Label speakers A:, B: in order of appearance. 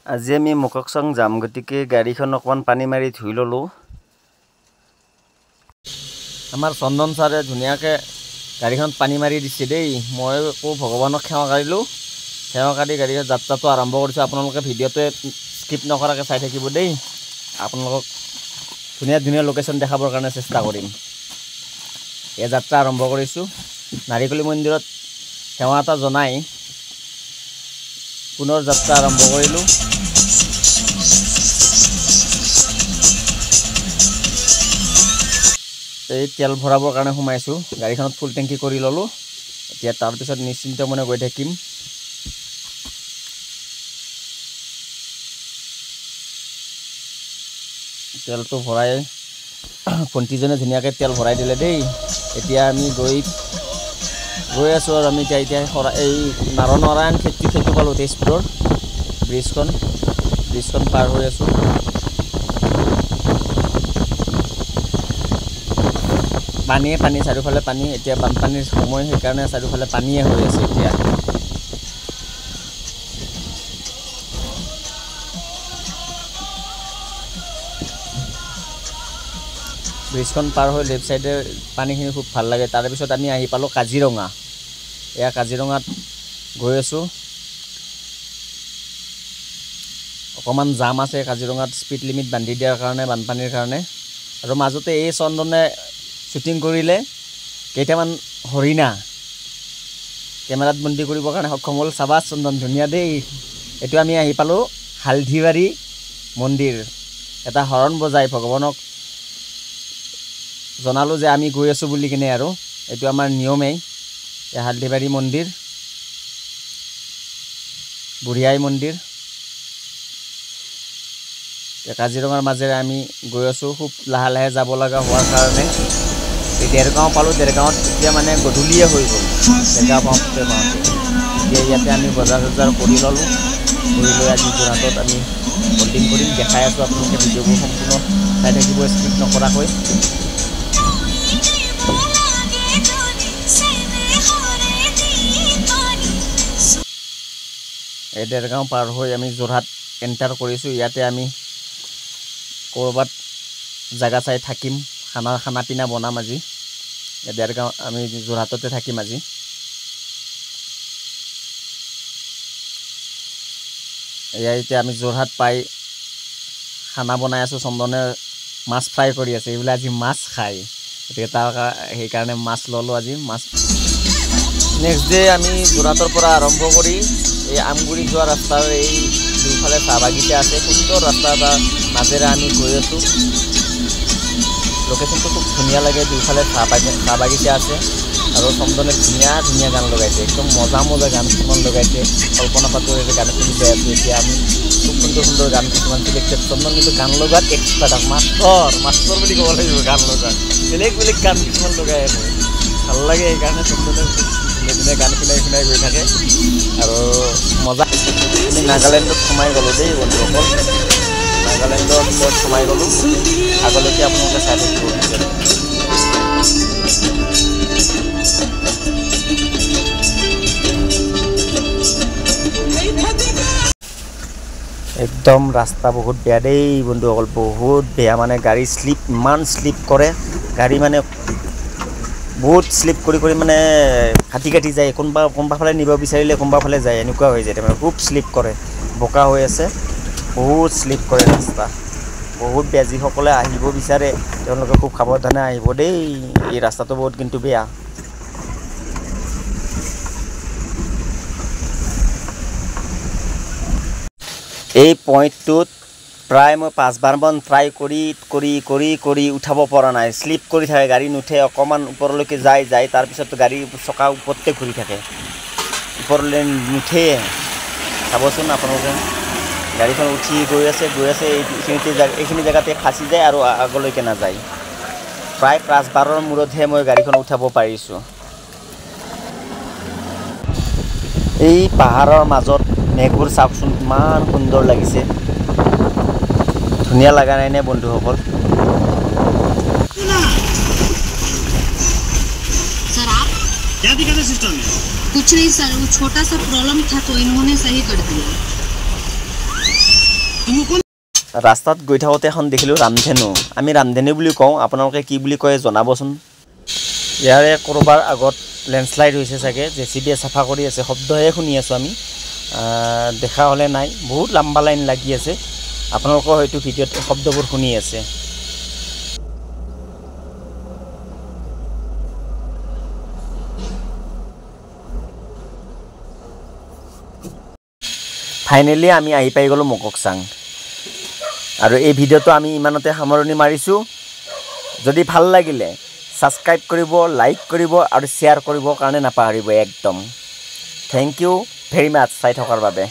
A: আজি আমি মোককচং যাম, গতিকে গাড়ীখন অকণমান পানী মাৰি ধুই ল'লোঁ। আমাৰ চন্দন ছাৰে ধুনীয়াকৈ গাড়ীখন পানী মাৰি দিছে দেই। মই আকৌ ভগৱানক সেৱা কাঢ়িলোঁ। সেৱা কাঢ়ি গাড়ীৰ যাত্ৰাটো আৰম্ভ কৰিছোঁ। আপোনালোকে ভিডিঅ'টোৱে স্কিপ নকৰাকৈ চাই থাকিব দেই। আপোনালোকক ধুনীয়া ধুনীয়া লোকেশ্যন দেখাবৰ কাৰণে চেষ্টা কৰিম। এই যাত্ৰা আৰম্ভ কৰিছোঁ। নাৰিকলী মন্দিৰত সেৱা এটা জনাই পুনৰ যাত্ৰা আৰম্ভ কৰিলোঁ। এই তেল ভৰাবৰ কাৰণে সোমাইছোঁ। গাড়ীখনত ফুল টেংকি কৰি ল'লোঁ। এতিয়া তাৰপিছত নিশ্চিন্ত মনে গৈ থাকিম। তেলটো ভৰাই ভণ্টিজনে ধুনীয়াকৈ তেল ভৰাই দিলে দেই। এতিয়া আমি গৈ আছোঁ আৰু আমি এতিয়া এই নাৰায়ণ খেতি পালোঁ। তেজপুৰৰ ব্ৰিজখন পাৰ হৈ আছোঁ। পানী চাৰিওফালে পানী। এতিয়া বানপানীৰ সময়, সেইকাৰণে চাৰিওফালে পানীয়ে হৈ আছে। এতিয়া ব্ৰিজখন পাৰ হৈ লেফ্ট চাইডে পানীখিনি খুব ভাল লাগে। তাৰপিছত আমি আহি পালোঁ কাজিৰঙা। এয়া কাজিৰঙাত গৈ আছোঁ। অকণমান জাম আছে কাজিৰঙাত, স্পীড লিমিট বান্ধি দিয়াৰ কাৰণে, বানপানীৰ কাৰণে। আৰু মাজতে এই চন্দনে শ্বুটিং কৰিলে কেইটামান হৰিণা, কেমেৰাত বন্দী কৰিবৰ কাৰণে সক্ষম হ'ল। চাবা চন্দন, ধুনীয়া দেই। এইটো আমি আহি পালোঁ হালধিবাৰী মন্দিৰ। এটা হৰণ বজাই ভগৱানক জনালোঁ যে আমি গৈ আছোঁ বুলি কিনে, আৰু এইটো আমাৰ নিয়মেই। এই হালধিবাৰী মন্দিৰ, বুঢ়িয়াই মন্দিৰ। কাজিৰঙাৰ মাজেৰে আমি গৈ আছোঁ। খুব লাহে লাহে যাব লগা হোৱাৰ কাৰণে দেৰগাঁও পালোঁ। দেৰগাঁৱত এতিয়া মানে গধূলিয়ে হৈ গ'ল। দেৰগাঁও পাওঁতে এতিয়া ইয়াতে আমি বজাৰ চজাৰ কৰি ল'লোঁ। কৰি লৈ আজি যোৰহাটত আমি বল্ডিং কৰিম। দেখাই আছোঁ, আপোনালোকে ভিডিঅ'বোৰ সম্পূৰ্ণ চাই থাকিব স্কিপ নকৰাকৈ। এই দেৰগাঁও পাৰ হৈ আমি যোৰহাট এণ্টাৰ কৰিছোঁ। ইয়াতে আমি ক'ৰবাত জেগা চাই থাকিম, খানা পিনা বনাম আজি। দেৰগাঁও আমি যোৰহাটতে থাকিম আজি। এয়া এতিয়া আমি যোৰহাট পাই খানা বনাই আছোঁ। চন্দনে মাছ ফ্ৰাই কৰি আছে। এইবিলাক আজি মাছ খায়, গতিকে সেইকাৰণে মাছ ল'লোঁ আজি। মাছ নেক্সট ডে আমি যোৰহাটৰ পৰা আৰম্ভ কৰি এই আমগুৰি যোৱা ৰাস্তাৰ এই দুইফালে চাহ বাগিচা আছে। সুন্দৰ ৰাস্তা এটা মাজেৰে আমি গৈ আছোঁ। লোকেশ্যনটো খুব ধুনীয়া লাগে। দুইফালে চাহ বাগিচা আছে আৰু চন্দনে ধুনীয়া ধুনীয়া গান লগাইছে। একদম মজা গান কিছুমান লগাইছে। কল্পনা পাটোৱাৰীৰ গান শুনি যাই আছোঁ এতিয়া আমি। খুব সুন্দৰ গান কিছুমান চিলেক্টেড। চন্দন কিন্তু গান লগাত এক্সপাৰ্ট, মাষ্টৰ বুলি ক'ব লাগিব। গান লগাত বেলেগ গান কিছুমান লগাই আছে, ভাল লাগে। সেইকাৰণে চন্দনে ধুনীয়া গান শুনাই গৈ থাকে আৰু মজা। আমি নাগালেণ্ডত সোমাই গ'লোঁ দেই বন্ধুসকল। নাগালেণ্ডৰ ভিতৰত সোমাই গ'লোঁ। আগলৈকে আপোনালোকে চাই থাকিব। একদম ৰাস্তা বহুত বেয়া দেই বন্ধুসকল, বহুত বেয়া। মানে গাড়ী ইমান শ্লিপ কৰে। গাড়ী মানে বহুত শ্লিপ কৰি মানে কাটি যায়। কোনোবা ফালে নিব বিচাৰিলে কোনোবা ফালে যায়, এনেকুৱা হৈ যায়। তাৰমানে খুব শ্লিপ কৰে। বোকা হৈ আছে, বহুত শ্লিপ কৰে ৰাস্তা, বহুত বেয়া। যিসকলে আহিব বিচাৰে তেওঁলোকে খুব সাৱধানে আহিব দেই। এই ৰাস্তাটো বহুত কিন্তু বেয়া। এই পইণ্টটোত প্ৰায় মই 5বাৰমান ট্ৰাই কৰি উঠাব পৰা নাই। শ্লিপ কৰি থাকে, গাড়ী নুঠে। অকণমান ওপৰলৈকে যায় তাৰপিছত গাড়ী চকা ওপৰতে ঘূৰি থাকে, ওপৰলৈ নুঠে। চাবচোন আপোনালোকে, গাড়ীখন উঠি গৈ আছে এইখিনি জেগাতে ফাঁচি যায় আৰু আগলৈকে নাযায়। প্ৰায় 5বাৰৰ মূৰতহে মই গাড়ীখন উঠাব পাৰিছোঁ। এই পাহাৰৰ মাজত মেঘবোৰ চাওকচোন, ইমান সুন্দৰ লাগিছে। ধুনীয়া লগা নাই নে বন্ধুসকল?
B: सर आप क्या दिक्कत है सिस्टम में? कुछ नहीं सर, वो छोटा सा प्रॉब्लम था तो इन्होंने सही कर दिया। তুমি কোন
A: ৰাস্তাত গৈ থাকোঁতে এখন দেখিলোঁ ৰামধেনু আমি ৰামধেনু বুলি কওঁ আপোনালোকে কি বুলি কয় জনাবচোন ইয়াৰে কৰবাৰ আগত লেণ্ডশ্লাইড হৈছে চাগে জেচিবিয়ে চাফা কৰি আছে শব্দহে শুনি আছোঁ আমি দেখা হ'লে নাই বহুত লম্বা লাইন লাগি আছে আপোনালোকৰ হয়তো ভিডিঅ'ত শব্দবোৰ শুনি আছে ফাইনেলি আমি আহি পাই গ'লোঁ মককচাং আৰু এই ভিডিঅ'টো আমি ইমানতে সামৰণি মাৰিছোঁ যদি ভাল লাগিলে সাবস্ক্ৰাইব কৰিব লাইক কৰিব আৰু শ্বেয়াৰ কৰিবৰ কাৰণে নাপাহৰিব একদম থেংক ইউ ভেৰি মাছ চাই থকাৰ বাবে